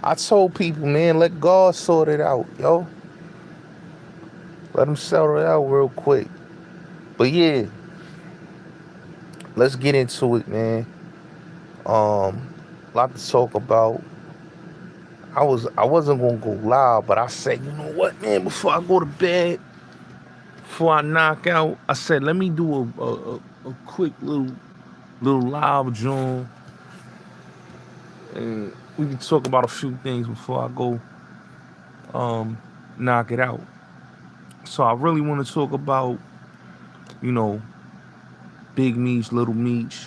I told people, man, let God sort it out, yo. Let him settle it out real quick. But yeah, let's get into it, man. A lot to talk about. I wasn't gonna go live, but I said, you know what, man, before I go to bed, before I knock out, I said, let me do a quick little live joint, and we can talk about a few things before I go knock it out. So I really want to talk about, you know, Big Meech, Little Meech.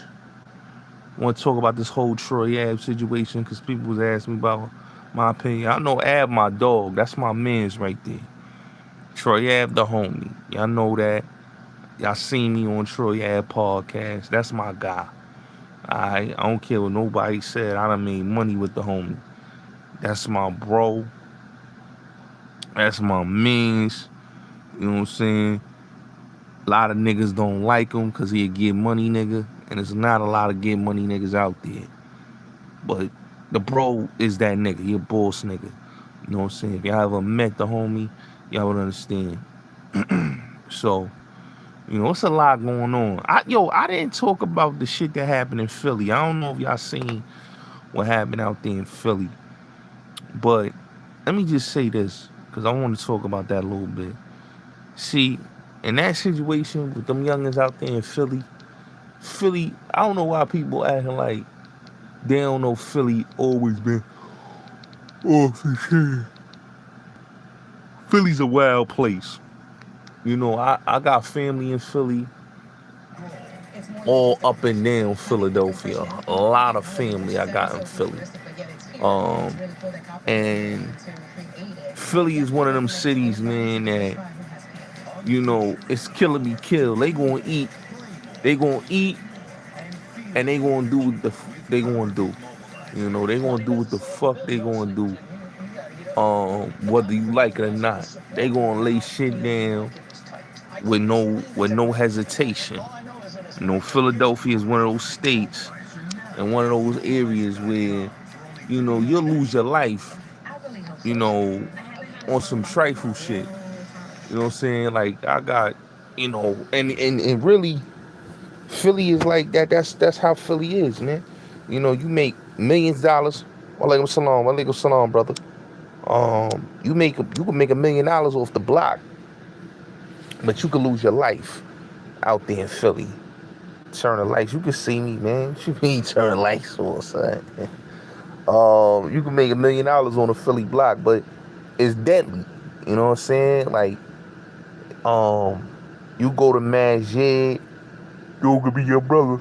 I want to talk about this whole Troy Ave situation because people was asking me about my opinion. I know Ab my dog. That's my man's right there. Troy Ave the homie. Y'all know that. Y'all seen me on Troy Ave podcast. That's my guy. I don't care what nobody said. I done made money with the homie. That's my bro. That's my mans. You know what I'm saying? A lot of niggas don't like him because he a get money nigga. And there's not a lot of get money niggas out there. But the bro is that nigga. He a boss nigga. You know what I'm saying? If y'all ever met the homie, y'all would understand. So, you know, it's a lot going on. I didn't talk about the shit that happened in Philly. I don't know if y'all seen what happened out there in Philly. But let me just say this, because I want to talk about that a little bit. See, in that situation with them youngins out there in Philly, I don't know why people acting like they don't know Philly always been off the shit. Philly's a wild place. You know, I got family in Philly, all up and down Philadelphia. A lot of family I got in Philly. Um, and Philly is one of them cities, man, that, you know, it's killing me kill. They gonna eat, and they gonna do what they gonna do. You know, they gonna do what the fuck they gonna do. Whether you like it or not, they gonna lay shit down with no hesitation. You know, Philadelphia is one of those states and one of those areas where, you know, you'll lose your life, you know, on some trifle shit. You know what I'm saying? Like I got, you know, and really Philly is like that. That's how Philly is, man. You know, you make millions of dollars. Walaikum salam, brother. You can make $1 million off the block, but you could lose your life out there in Philly. Turn the lights. You can see me, man. What you mean turn the lights on, son? You can make $1 million on a Philly block, but it's deadly. You know what I'm saying? Like, you go to Magic, you could be your brother,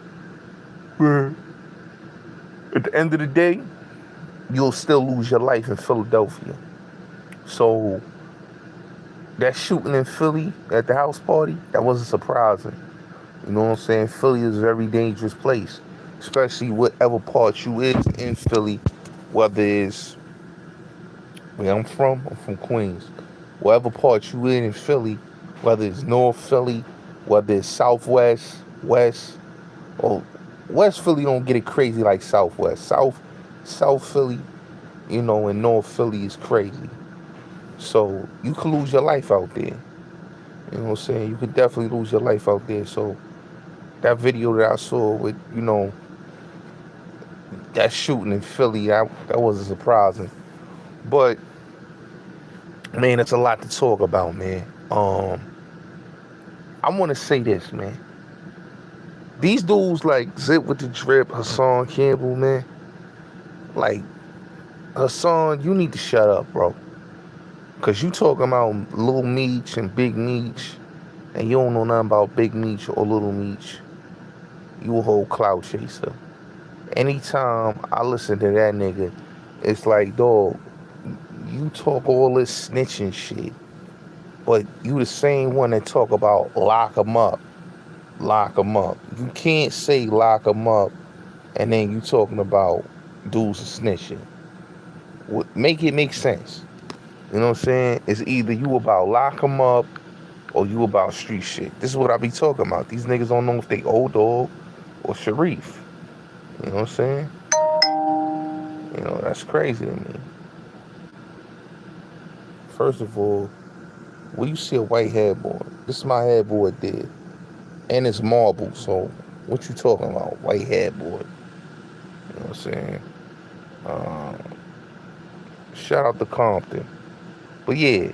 but at the end of the day, you'll still lose your life in Philadelphia. So that shooting in Philly at the house party, that wasn't surprising. You know what I'm saying? Philly is a very dangerous place, especially whatever part you is in Philly, whether it's where I'm from Queens. Whatever part you in Philly, whether it's North Philly, whether it's Southwest, West, or West Philly don't get it crazy like Southwest. South Philly, you know, and North Philly is crazy. So you could lose your life out there. You know what I'm saying? You could definitely lose your life out there. So that video that I saw with, you know, that shooting in Philly, that wasn't surprising. But man, it's a lot to talk about, man. I want to say this, man. These dudes like Zip with the Drip, Hassan Campbell, man. Like, Hassan, you need to shut up, bro. Because you talking about Little Meech and Big Meech, and you don't know nothing about Big Meech or Little Meech. You a whole clout chaser. Anytime I listen to that nigga, it's like, dog, you talk all this snitching shit, but you the same one that talk about lock 'em up. Lock 'em up. You can't say lock 'em up and then you talking about dudes snitching. Make it make sense. You know what I'm saying? It's either you about lock 'em up or you about street shit. This is what I be talking about. These niggas don't know if they old dog or Sharif. You know what I'm saying? You know, that's crazy to me. First of all, when you see a white headboard, this is my headboard there. And it's marble, so what you talking about? White headboard. You know what I'm saying? Um, Shout out to Compton. But yeah,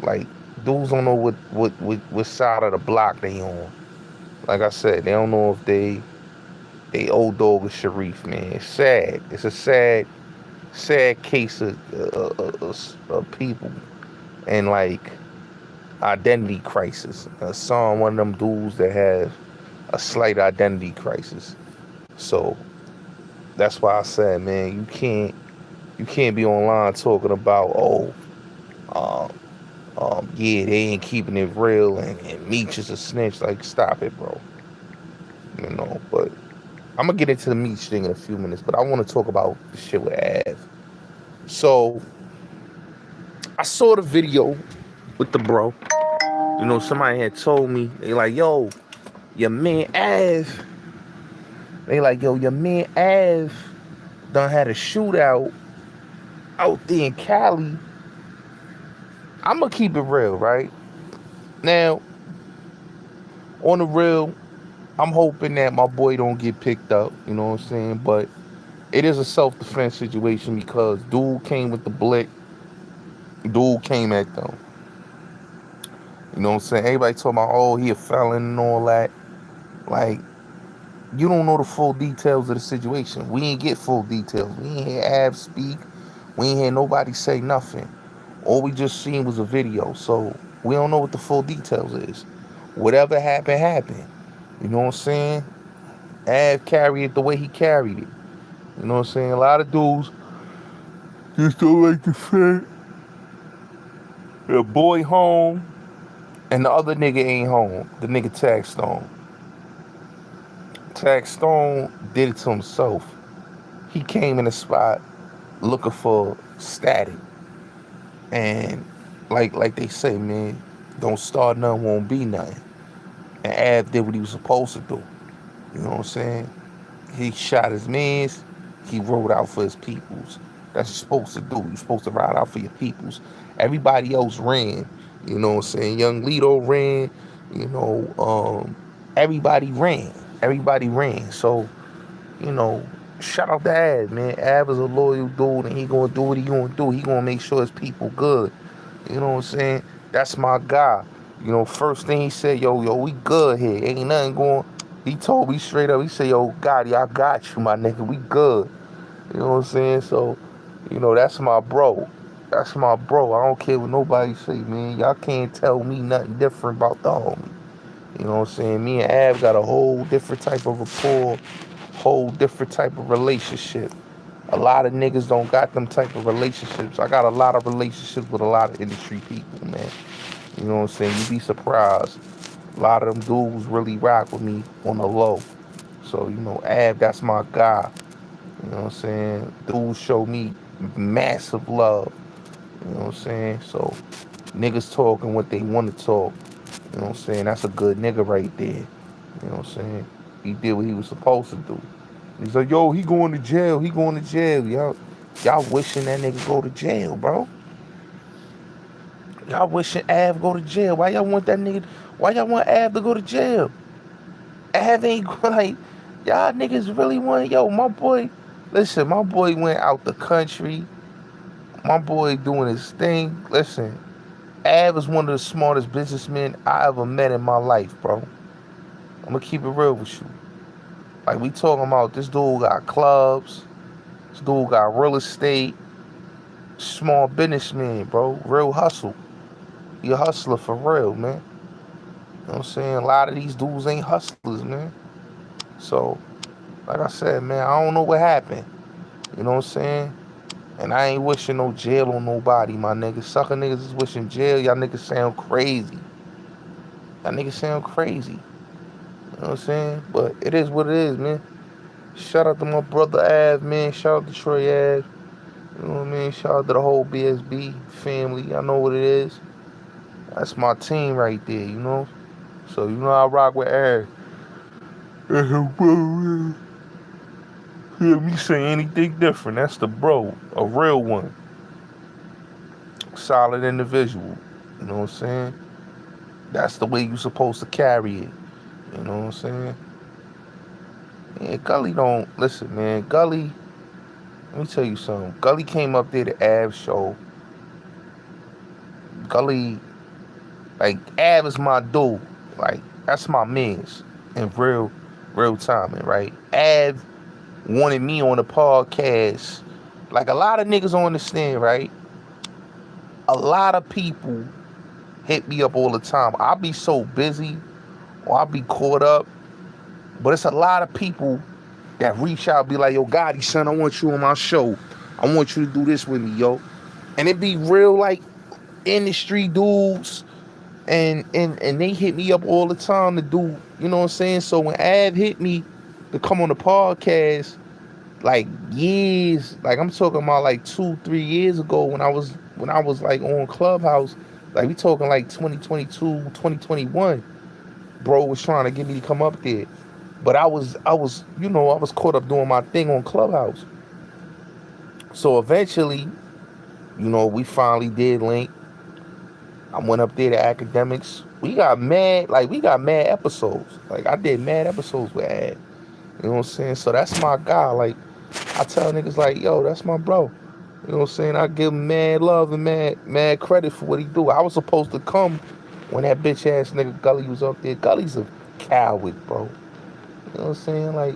like dudes don't know what side of the block they on. Like I said, they don't know if they old dog is Sharif, man. It's sad. It's a sad case of people and like identity crisis. Saw one of them dudes that have a slight identity crisis. So that's why I said, man, you can't be online talking about, um, yeah, they ain't keeping it real and Meech is a snitch. Like, stop it, bro. But I'm gonna get into the Meech thing in a few minutes. But I want to talk about the shit with Av. So I saw the video with the bro. Somebody had told me, they like, yo, your man Av. They like, yo, your man Av done had a shootout out there in Cali. I'm gonna keep it real, right? Now, on the real, I'm hoping that my boy don't get picked up, you know what I'm saying? But it is a self-defense situation because dude came with the blick. Dude came at them. You know what I'm saying? Everybody talking about, oh, he a felon and all that. Like, you don't know the full details of the situation. We ain't get full details. We ain't hear Ab speak. We ain't hear nobody say nothing. All we just seen was a video. So we don't know what the full details is. Whatever happened, happened. You know what I'm saying? Ab carried it the way he carried it. You know what I'm saying? A lot of dudes just don't like the fact the boy home and the other nigga ain't home. The nigga Tag Stone. Tag Stone did it to himself. He came in the spot looking for static. And like they say, man, don't start nothing, won't be nothing. And Ab did what he was supposed to do. You know what I'm saying? He shot his mans. He rode out for his peoples. That's what you're supposed to do. You're supposed to ride out for your peoples. Everybody else ran. You know what I'm saying? Young Lito ran. Everybody ran. Everybody ran. So, shout out to Ab, man. Ab is a loyal dude, and he gonna do what he gonna do. He gonna make sure his people good. You know what I'm saying? That's my guy. First thing he said, yo, we good here. Ain't nothing going. He told me straight up. He said, yo, Gotti, I got you, my nigga. We good. You know what I'm saying? So, that's my bro. That's my bro. I don't care what nobody say, man. Y'all can't tell me nothing different about the homie. You know what I'm saying? Me and Ab got a whole different type of rapport, whole different type of relationship. A lot of niggas don't got them type of relationships. I got a lot of relationships with a lot of industry people, man. You know what I'm saying? You'd be surprised. A lot of them dudes really rock with me on the low. So, Ab, that's my guy. You know what I'm saying? Dudes show me massive love. You know what I'm saying? So, niggas talking what they want to talk. You know what I'm saying? That's a good nigga right there. You know what I'm saying? He did what he was supposed to do. He's like, yo, he going to jail. He going to jail. Y'all wishing that nigga go to jail, bro. Y'all wishing Av go to jail. Why y'all want that nigga? Why y'all want Av to go to jail? Av ain't like, y'all niggas really want, yo, my boy, listen, my boy went out the country. My boy doing his thing. Listen, Av is one of the smartest businessmen I ever met in my life, bro. I'm gonna keep it real with you. Like, we talking about, this dude got clubs. This dude got real estate. Small businessman, bro. Real hustle. He a hustler for real, man. You know what I'm saying? A lot of these dudes ain't hustlers, man. So, like I said, man, I don't know what happened. You know what I'm saying? And I ain't wishing no jail on nobody, my niggas. Sucker niggas is wishing jail. Y'all niggas sound crazy. Y'all niggas sound crazy. You know what I'm saying? But it is what it is, man. Shout out to my brother Av, man. Shout out to Troy Av. You know what I mean? Shout out to the whole BSB family. I know what it is. That's my team right there, you know? So, I rock with Eric. Hear me say anything different. That's the bro. A real one. solid individual. You know what I'm saying? That's the way you supposed to carry it. You know what I'm saying? Yeah, Gully don't listen, man. Gully, let me tell you something. Gully came up there to Av's show. Gully, like Av is my dude. Like that's my man's in real timing, right? Av wanted me on the podcast. Like a lot of niggas on the stand, right? A lot of people hit me up all the time. I'll be so busy or I'll be caught up. But it's a lot of people that reach out, be like, yo, Gotti, son, I want you on my show. I want you to do this with me, yo. And it be real, like, industry dudes. And they hit me up all the time to do, you know what I'm saying? So when Av hit me to come on the podcast, like, years, like, I'm talking about, like, 2-3 years ago when I was like, on Clubhouse, like, we talking, like, 2022, 2021, bro was trying to get me to come up there. But I was, you know, I was caught up doing my thing on Clubhouse. So eventually, you know, we finally did link. I went up there to Academics. We got mad episodes. Like, I did mad episodes with Ad. You know what I'm saying? So that's my guy. Like, I tell niggas like, yo, that's my bro. You know what I'm saying? I give him mad love and mad credit for what he do. I was supposed to come when that bitch ass nigga Gully was up there. Gully's a coward, bro. You know what I'm saying? Like,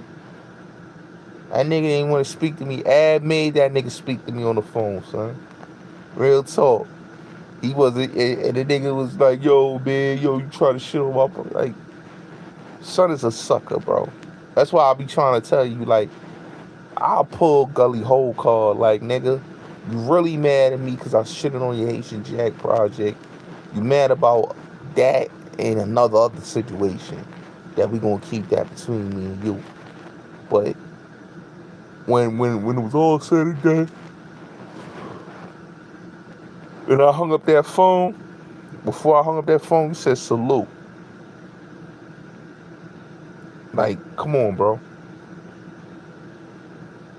that nigga didn't want to speak to me. Ad made that nigga speak to me on the phone, son. Real talk. He wasn't, and the nigga was like, yo, man, yo, you try to shit him up. I'm like, son is a sucker, bro. That's why I be trying to tell you, like, I'll pull Gully whole card. Like, nigga, you really mad at me because I shitted on your Haitian Jack project. You mad about that and another other situation that we gonna keep that between me and you. But when it was all said and done, and I hung up that phone, before I hung up that phone, you said salute. Like, come on, bro.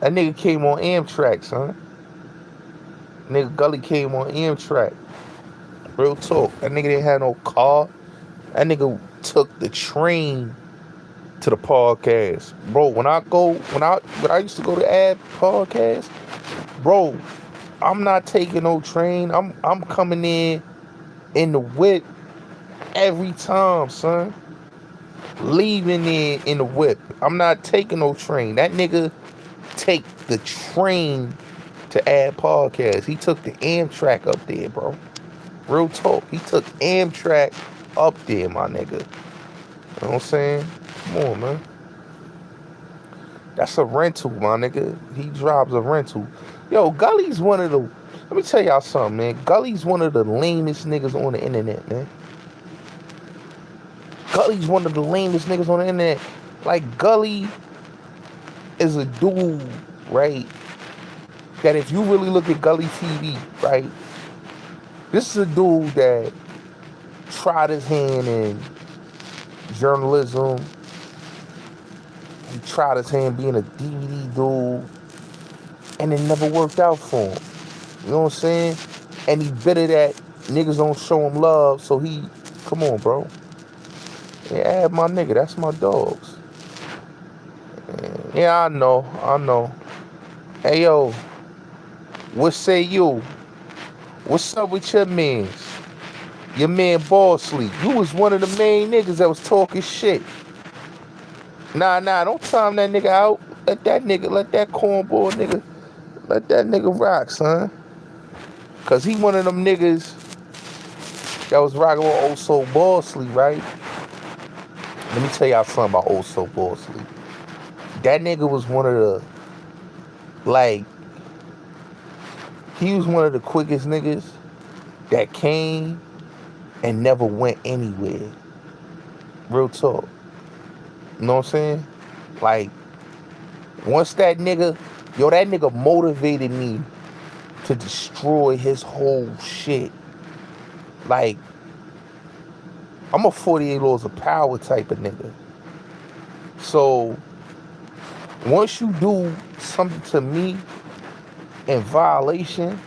That nigga came on Amtrak, son. Nigga Gully came on Amtrak. Real talk. That nigga didn't have no car. That nigga took the train to the podcast. Bro, when I used to go to Ad podcast, bro, I'm not taking no train. I'm coming in the whip every time, son. Leaving in the whip. I'm not taking no train. That nigga take the train to Ad podcast. He took the Amtrak up there, bro. Real talk. He took Amtrak up there, my nigga. You know what I'm saying? Come on, man. That's a rental, my nigga. He drives a rental. Yo, Gully's one of the... Let me tell y'all something, man. Gully's one of the lamest niggas on the internet, man. Gully's one of the lamest niggas on the internet. Like, Gully is a dude, right, that if you really look at Gully TV, right, this is a dude that tried his hand in journalism. He tried his hand being a DVD dude, and it never worked out for him. You know what I'm saying? And he bitter that niggas don't show him love, so he, come on, bro. Yeah, my nigga, that's my dogs. Yeah, I know. Hey, yo, what say you? What's up with your mans? Your man Ball Sleep. You was one of the main niggas that was talking shit. Nah, don't time that nigga out. Let that cornball nigga, let that nigga rock, son. Cause he one of them niggas that was rocking with Old Soul Ball Sleep, right? Let me tell y'all something about Old Soul Ball Sleep. That nigga was one of the, like, he was one of the quickest niggas that came and never went anywhere. Real talk. You know what I'm saying? Like, once that nigga motivated me to destroy his whole shit. Like, I'm a 48 laws of power type of nigga. So, once you do something to me in violation,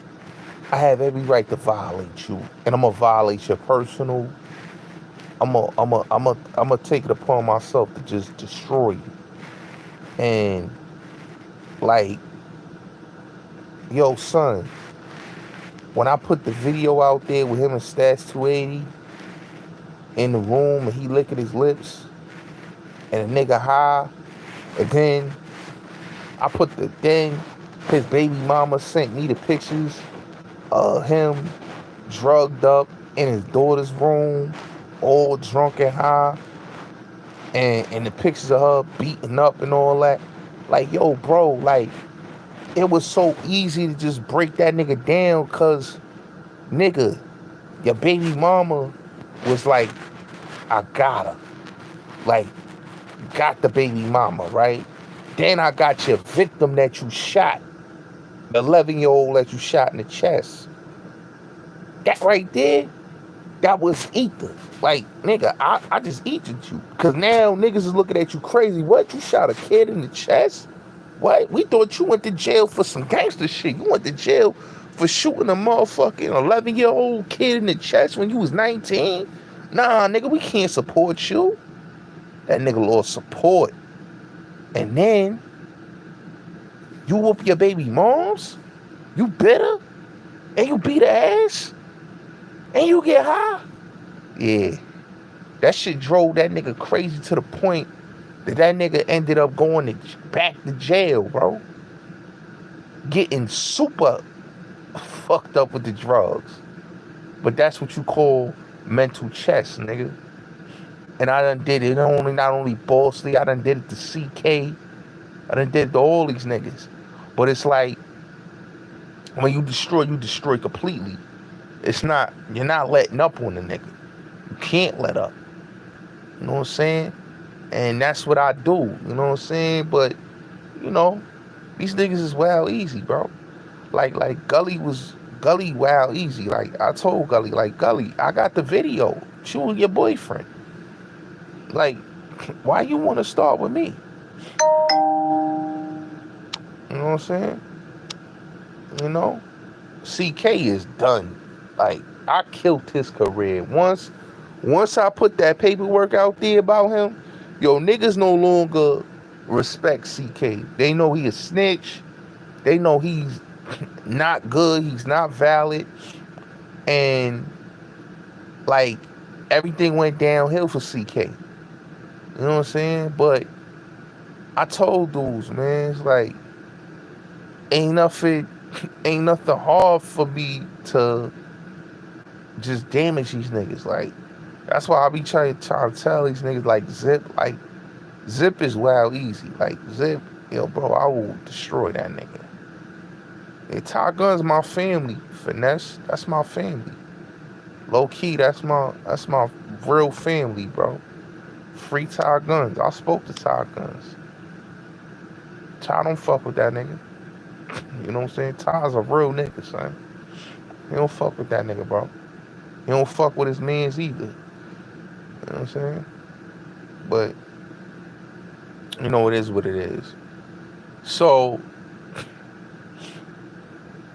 I have every right to violate you, and I'm gonna violate your personal. I'm gonna take it upon myself to just destroy you. And like, yo, son, when I put the video out there with him and Stats 280 in the room, and he licking his lips, and a nigga high, and then his baby mama sent me the pictures of him drugged up in his daughter's room, all drunk and high, and the pictures of her beaten up and all that. Like, yo, bro, like, it was so easy to just break that nigga down, cause, nigga, your baby mama was like, I got her. Like, got the baby mama, right? Then I got your victim that you shot, the 11-year-old that you shot in the chest. That right there, that was ether. Like, nigga, I just eated you. Cause now niggas is looking at you crazy. What? You shot a kid in the chest? What? We thought you went to jail for some gangster shit. You went to jail for shooting a motherfucking 11-year-old kid in the chest when you was 19? Nah, nigga, we can't support you. That nigga lost support. And then you whoop your baby moms? You bitter? And you beat her ass? And you get high? Yeah. That shit drove that nigga crazy to the point that nigga ended up going back to jail, bro. Getting super fucked up with the drugs. But that's what you call mental chess, nigga. And I done did it not only Boss Lee, I done did it to CK. I done did it to all these niggas. But it's like, when you destroy completely. You're not letting up on the nigga. You can't let up. You know what I'm saying? And that's what I do. You know what I'm saying? But, you know, these niggas is wild easy, bro. Like Gully wild easy. Like, I told Gully, like, Gully, I got the video. You and your boyfriend. Like, why you want to start with me? You know what I'm saying? You know? CK is done. Like, I killed his career. Once I put that paperwork out there about him, yo, niggas no longer respect CK. They know he a snitch. They know he's not good. He's not valid. And, like, everything went downhill for CK. You know what I'm saying? But I told dudes, man, it's like, ain't nothing hard for me to just damage these niggas. Like, that's why I be trying to tell these niggas, like, Zip is wild easy. Like, Zip, yo, bro, I will destroy that nigga. Yeah, Ty Gun's my family. Finesse, that's my family. Low key, that's my real family, bro. Free Ty Guns. I spoke to Ty Guns. Ty don't fuck with that nigga. You know what I'm saying? Ty's a real nigga, son. He don't fuck with that nigga, bro. He don't fuck with his mans either. You know what I'm saying? But, you know, it is what it is. So,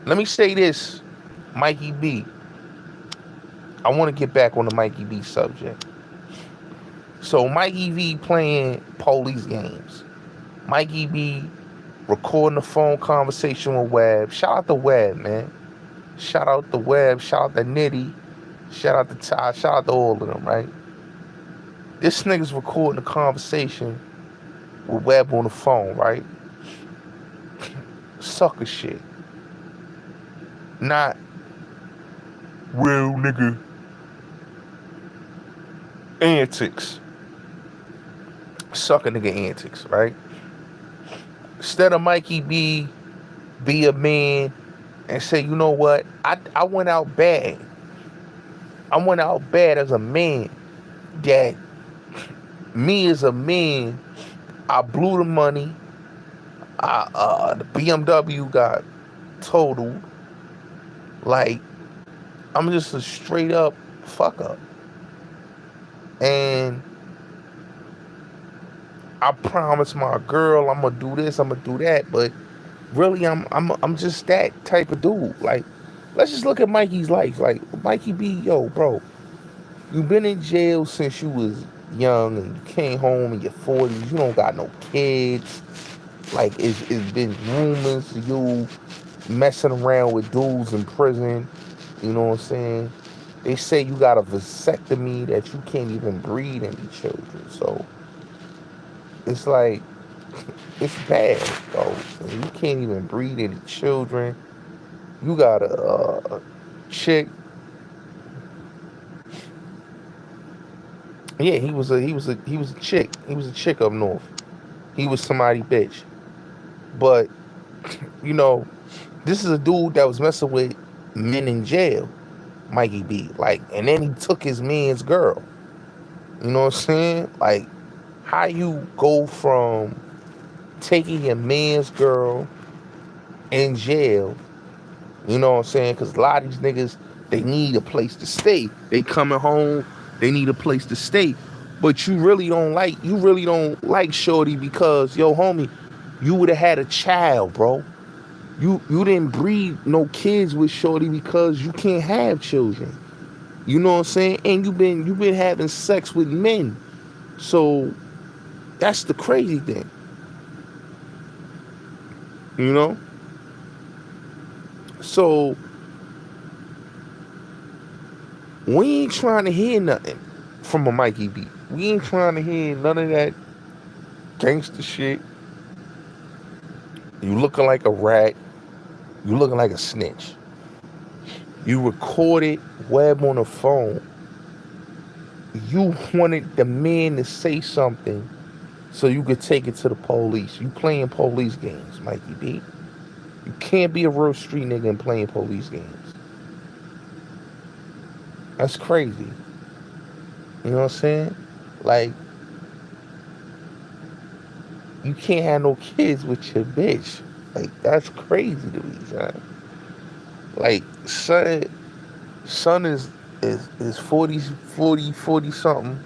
let me say this, Mikey B. I want to get back on the Mikey B subject. So, Mikey B playing police games. Mikey B recording a phone conversation with Webb. Shout out to Webb, man. Shout out to Webb. Shout out to Nitty. Shout out to Ty. Shout out to all of them, right? This nigga's recording a conversation with Webb on the phone, right? Sucker shit. Not real nigga antics. Sucker nigga antics, right? Instead of Mikey B, be a man and say, you know what? I went out bad. I went out bad as a man. That me as a man, I blew the money. The BMW got totaled. Like, I'm just a straight up fuck up. And I promised my girl I'm gonna do this, I'm gonna do that, but really I'm just that type of dude. Like, let's just look at Mikey's life. Like, Mikey B, yo, bro, you been in jail since you was young and you came home in your 40s. You don't got no kids. Like, it's been rumors of you messing around with dudes in prison. You know what I'm saying? They say you got a vasectomy that you can't even breed any children. So it's like, it's bad, bro. You can't even breed any children. You got a chick. Yeah, he was a chick. He was a chick up north. He was somebody bitch. But you know, this is a dude that was messing with men in jail, Mikey B. Like, and then he took his man's girl. You know what I'm saying? Like, how you go from taking your man's girl in jail, you know what I'm saying? Because a lot of these niggas, they need a place to stay. They coming home, they need a place to stay. But you really don't like Shorty because, yo, homie, you would have had a child, bro. You didn't breed no kids with Shorty because you can't have children. You know what I'm saying? And you've been having sex with men. So that's the crazy thing. You know? So we ain't trying to hear nothing from a Mikey B. We ain't trying to hear none of that gangster shit. You looking like a rat. You looking like a snitch. You recorded Webb on the phone. You wanted the man to say something so you could take it to the police. You playing police games, Mikey B. You can't be a real street nigga and playing police games. That's crazy. You know what I'm saying? Like, you can't have no kids with your bitch. Like, that's crazy to me, son. Like, son is 40 something,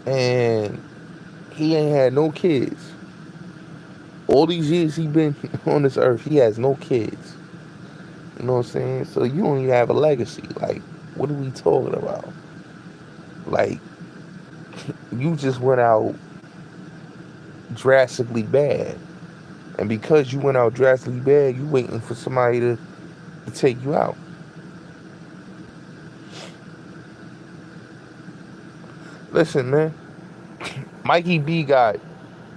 and he ain't had no kids. All these years he been on this earth, he has no kids. You know what I'm saying? So you don't even have a legacy. Like, what are we talking about? Like, you just went out drastically bad. And because you went out drastically bad, you waiting for somebody to take you out. Listen, man. Mikey B got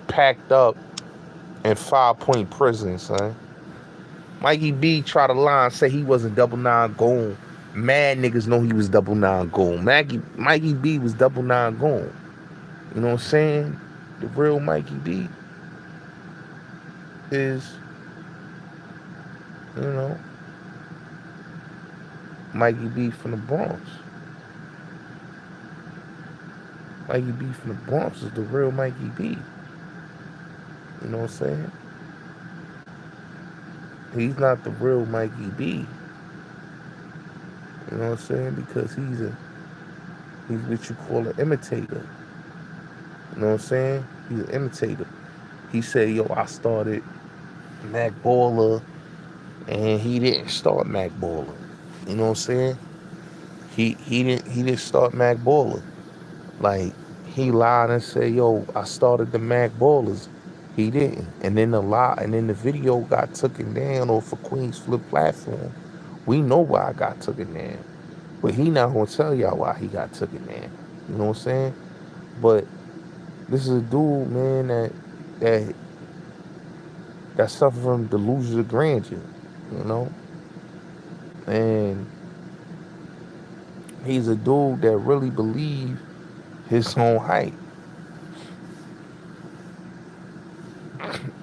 packed up in 5-point prison, son. Mikey B tried to lie and say he wasn't 99 goon. Mad niggas know he was 99 goon. Mikey B was 99 goon. You know what I'm saying? The real Mikey B is, you know, Mikey B from the Bronx. Mikey B from the Bronx is the real Mikey B. You know what I'm saying? He's not the real Mikey B. You know what I'm saying? Because he's what you call an imitator. You know what I'm saying? He's an imitator. He said, yo, I started Mac Baller, and he didn't start Mac Baller. You know what I'm saying? He didn't start Mac Baller. Like, he lied and said, yo, I started the Mac Ballers. He didn't. And then the video got taken down off of Queen's Flip platform. We know why I got taken down. But he not gonna tell y'all why he got taken down. You know what I'm saying? But this is a dude, man, that suffered from delusions of grandeur, you know? And he's a dude that really believes his own hype.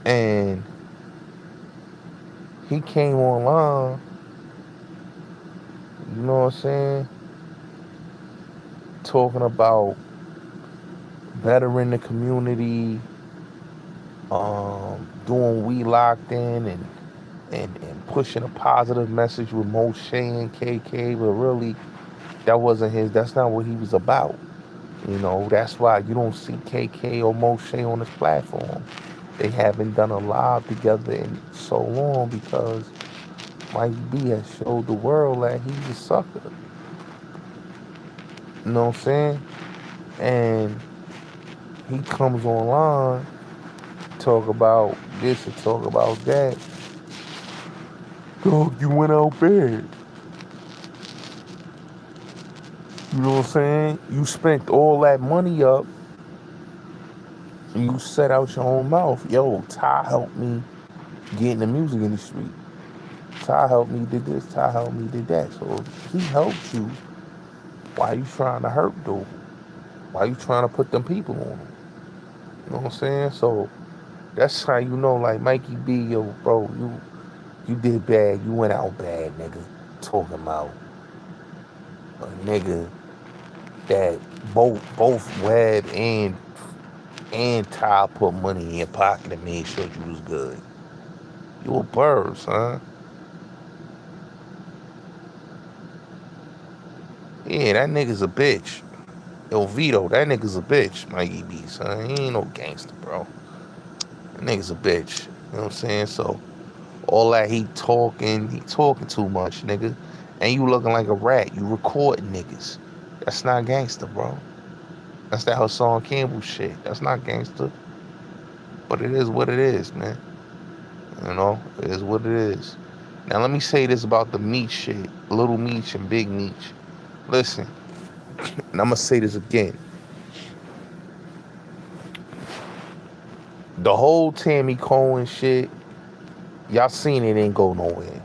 And he came online, you know what I'm saying, talking about bettering the community, doing We Locked In, and pushing a positive message with Moshe and KK, but really that's not what he was about. You know, that's why you don't see KK or Moshe on this platform. They haven't done a live together in so long because Mikey B has showed the world that he's a sucker. You know what I'm saying? And he comes online, talk about this and talk about that. Dog, you went out bad. You know what I'm saying? You spent all that money up and you set out your own mouth. Yo, Ty helped me get in the music industry. Ty helped me did this. Ty helped me did that. So if he helped you, why you trying to hurt dude? Why you trying to put them people on him? You know what I'm saying? So that's how you know, like Mikey B, yo, bro, you did bad. You went out bad, nigga. Talking about a nigga that both Web and Ty put money in your pocket and made sure you was good. You a bird, son. Yeah, that nigga's a bitch. Yo, Vito, that nigga's a bitch, Mikey B, son. He ain't no gangster, bro. That nigga's a bitch. You know what I'm saying? So, all that he talking too much, nigga. And you looking like a rat. You recording niggas. That's not gangster, bro. That's that Hassan Campbell shit. That's not gangster. But it is what it is, man. You know? It is what it is. Now, let me say this about the Meech shit. Little Meech and Big Meech. Listen. And I'm going to say this again. The whole Tammy Cohen shit, y'all seen it ain't go nowhere.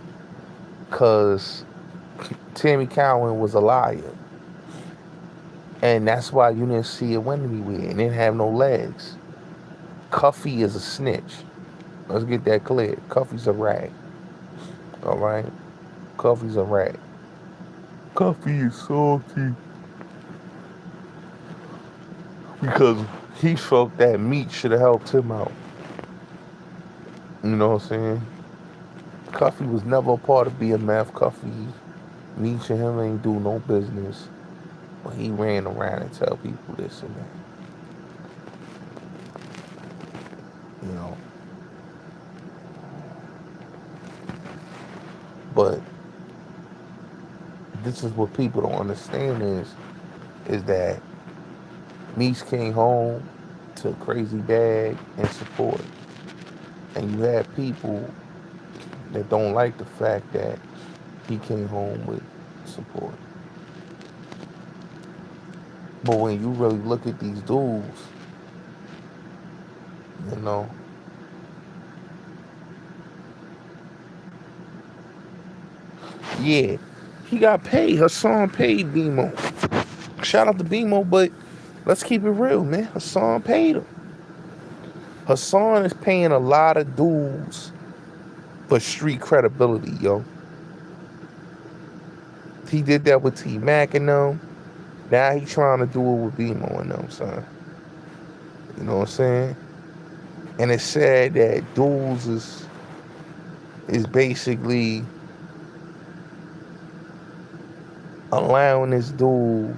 Because Tammy Cohen was a liar. And that's why you didn't see it went anywhere. It didn't have no legs. Cuffy is a snitch. Let's get that clear. Cuffy's a rat. Alright? Cuffy's a rat. Cuffy is salty. Because he felt that Meech should have helped him out. You know what I'm saying? Cuffy was never a part of BMF. Cuffy, Meech and him ain't do no business. But he ran around and tell people this and that. You know. But this is what people don't understand is that Meech came home to Crazy Bag and support. And you have people that don't like the fact that he came home with support. But when you really look at these dudes, you know, yeah, he got paid. Hassan paid BMO. Shout out to BMO, but let's keep it real, man. Hassan paid him. Hassan is paying a lot of dudes for street credibility, yo. He did that with T-Mac and them. Now he trying to do it with BMO and them, son. You know what I'm saying? And it's sad that dudes is basically allowing this dude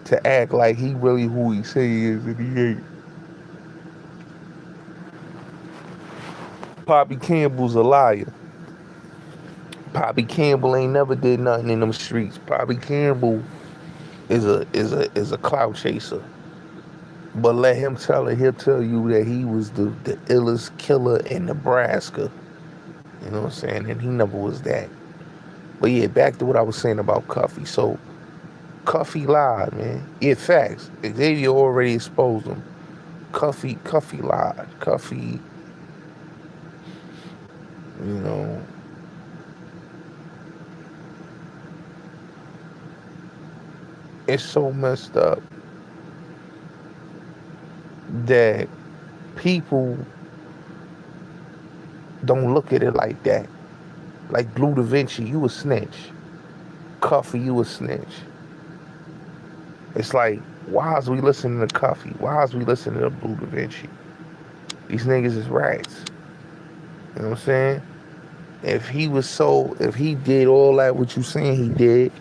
to act like he really who he say he is and he ain't. Poppy Campbell's a liar. Poppy Campbell ain't never did nothing in them streets. Poppy Campbell is a clout chaser. But let him tell it, he'll tell you that he was the illest killer in Nebraska. You know what I'm saying? And he never was that. But yeah, back to what I was saying about Cuffy. So Cuffy lied, man. Yeah, facts. Xavier already exposed him. Cuffy lied. Cuffy, you know, it's so messed up that people don't look at it like that. Like Blue Da Vinci, you a snitch. Cuffy, you a snitch. It's like, why is we listening to Cuffy? Why is we listening to Blue Da Vinci? These niggas is rats. You know what I'm saying? If he did all that what you saying he did,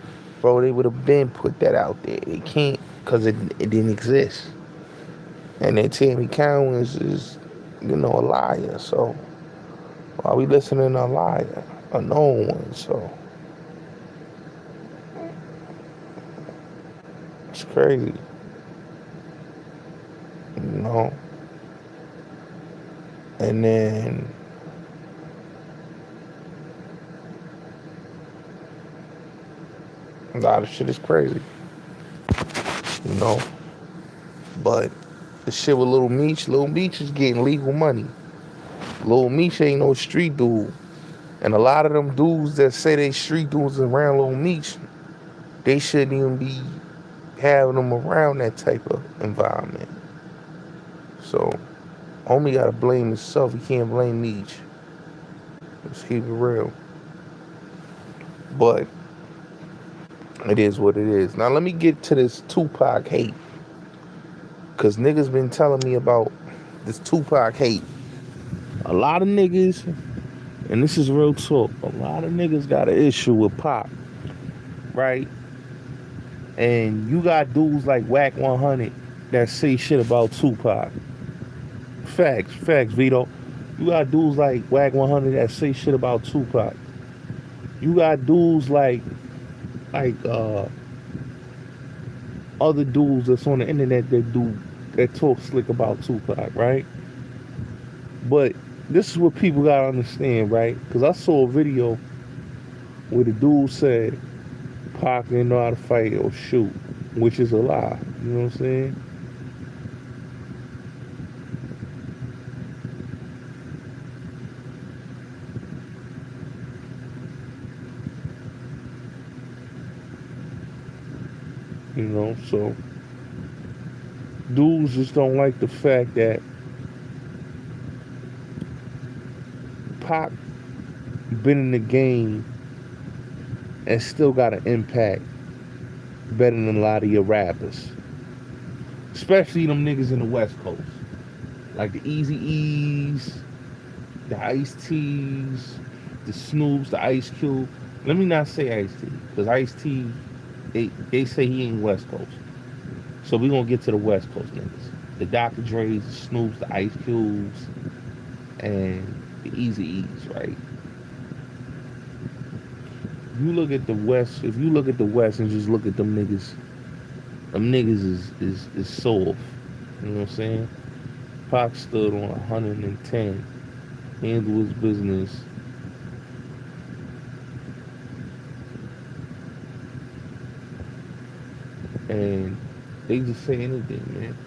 bro, they would have been put that out there. They can't, because it didn't exist. And then Tammy Cowan is, you know, a liar. So, while we listening to a lie, a known one. So it's crazy, you know. And then a lot of shit is crazy, you know. But the shit with Lil Meech is getting legal money. Lil Meech ain't no street dude. And a lot of them dudes that say they street dudes around Lil Meech, they shouldn't even be having them around that type of environment. So, homie gotta blame himself. He can't blame Meech. Let's keep it real. But it is what it is. Now let me get to this Tupac hate. Cause niggas been telling me about this Tupac hate. A lot of niggas, and this is real talk, a lot of niggas got an issue with Pac, right? And you got dudes like Whack 100 that say shit about Tupac. Facts, Vito. You got dudes like Whack 100 that say shit about Tupac. You got dudes like other dudes that's on the internet that talk slick about Tupac, right? But this is what people gotta understand, right? Because I saw a video where the dude said Pac didn't know how to fight or shoot, which is a lie. You know what I'm saying? You know, so dudes just don't like the fact that Pac been in the game and still got an impact better than a lot of your rappers. Especially them niggas in the West Coast. Like the Easy E's, the Ice T's, the Snoops, the Ice Cube. Let me not say Ice T, because Ice T, they say he ain't West Coast. So we gonna get to the West Coast niggas. The Dr. Dre's, the Snoops, the Ice Cubes, and the Easy E's, right? You look at the West, if you look at the West and just look at them niggas is soft. You know what I'm saying? Pac stood on 110, handled his business. And they just say anything, man.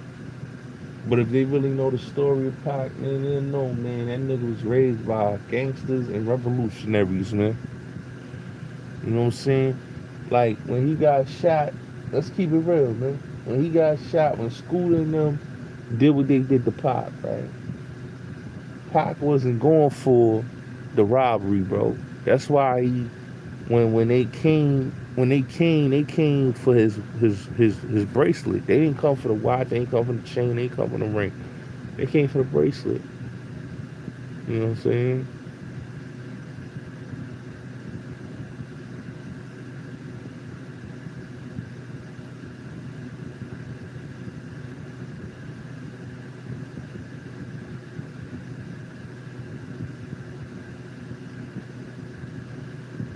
But if they really know the story of Pac, man, they know, man, that nigga was raised by gangsters and revolutionaries, man. You know what I'm saying? Like, when he got shot, let's keep it real, man. When he got shot, when Scooter and them did what they did to Pac, right? Pac wasn't going for the robbery, bro. That's why he, when they came for his bracelet. They didn't come for the watch, they didn't come for the chain, they didn't come for the ring. They came for the bracelet. You know what I'm saying?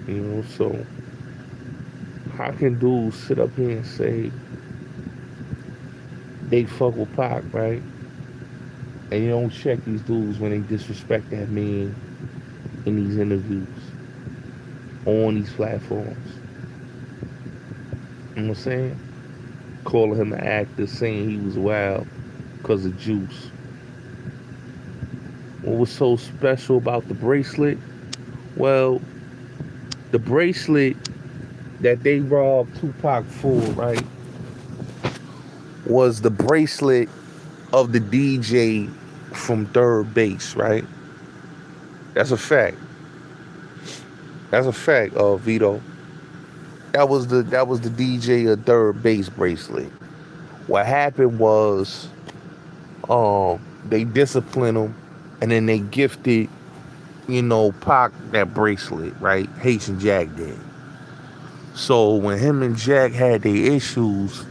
You know, so how can dudes sit up here and say they fuck with Pac, right? And you don't check these dudes when they disrespect that man in these interviews on these platforms. You know what I'm saying? Calling him an actor, saying he was wild because of juice. What was so special about the bracelet? Well, the bracelet that they robbed Tupac for, right, was the bracelet of the DJ from Third Base, right? That's a fact. That's a fact, Vito. That was the DJ of Third Base bracelet. What happened was, they disciplined him, and then they gifted, Pac that bracelet, right? Haitian Jack did. So when him and Jack had their issues,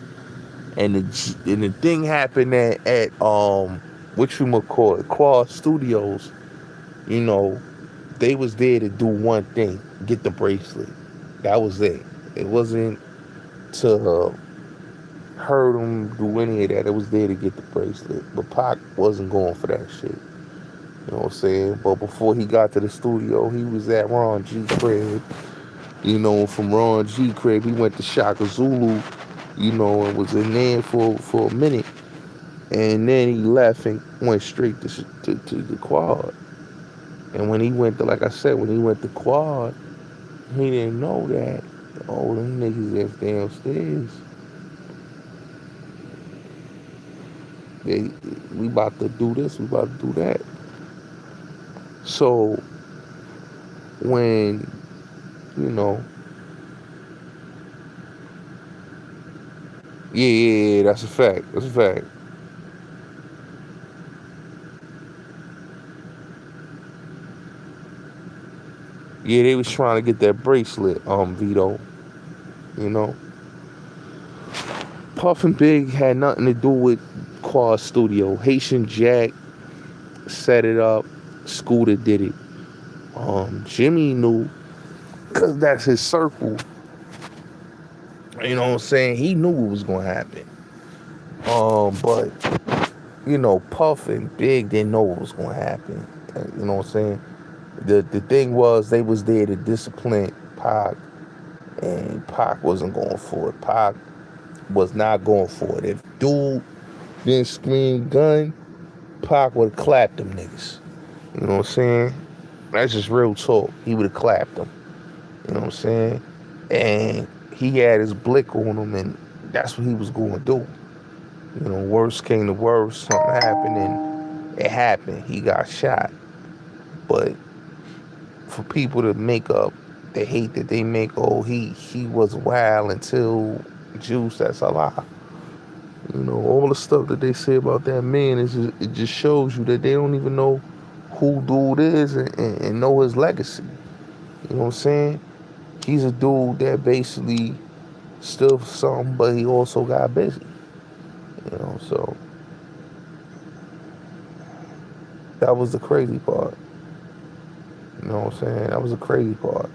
and the thing happened at Quad Studios, They was there to do one thing, get the bracelet. That was it. It wasn't to hurt him, do any of that. It was there to get the bracelet. But Pac wasn't going for that shit. You know what I'm saying? But before he got to the studio, he was at Ron G crib. You know, from Ron G crib, he went to Shaka Zulu, you know, and was in there for a minute. And then he left and went straight to the quad. And when he went to, like I said, when he went to quad, he didn't know that all them niggas that's downstairs, we about to do this, we about to do that. So when, you know, yeah, that's a fact. That's a fact. Yeah, they was trying to get that bracelet, Vito. You know, Puff and Big had nothing to do with Quad Studio. Haitian Jack set it up. Scooter did it. Jimmy knew, cause that's his circle. You know what I'm saying? He knew what was gonna happen. But you know, Puff and Big didn't know what was gonna happen. You know what I'm saying? The thing was, they was there to discipline Pac, and Pac wasn't going for it. Pac was not going for it. If dude didn't scream gun, Pac would have clapped them niggas. You know what I'm saying? That's just real talk. He would have clapped them. You know what I'm saying? And he had his blick on him, and that's what he was going to do. You know, worst came to worst, something happened, and it happened. He got shot. But for people to make up the hate that they make, oh, he was wild until Juice, that's a lie. You know, all the stuff that they say about that man, it just shows you that they don't even know who dude is and know his legacy. You know what I'm saying? He's a dude that basically stood for something, but he also got busy. You know, so that was the crazy part. You know what I'm saying? That was the crazy part.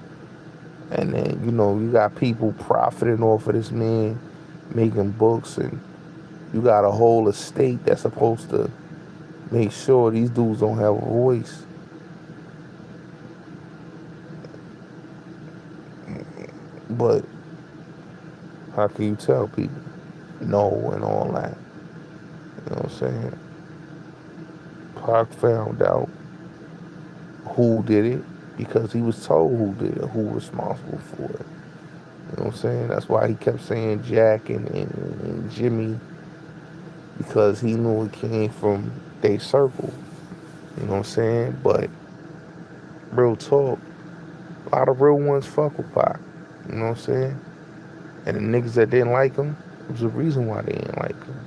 And then, you know, you got people profiting off of this man, making books, and you got a whole estate that's supposed to make sure these dudes don't have a voice. But how can you tell people no and all that? You know what I'm saying? Pac found out who did it because he was told who did it, who was responsible for it. You know what I'm saying? That's why he kept saying Jack and Jimmy, because he knew it came from their circle. You know what I'm saying? But real talk, a lot of real ones fuck with Pac. You know what I'm saying? And the niggas that didn't like him, there was a reason why they didn't like him.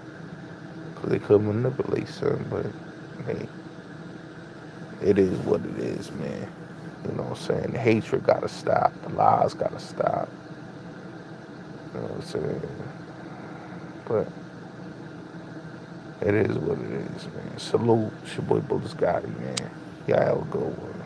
Because they couldn't manipulate something. But, hey, it is what it is, man. You know what I'm saying? The hatred gotta stop. The lies gotta stop. You know what I'm saying? But it is what it is, man. Salute. It's your boy Bullets Gotti, man. Y'all have a good one.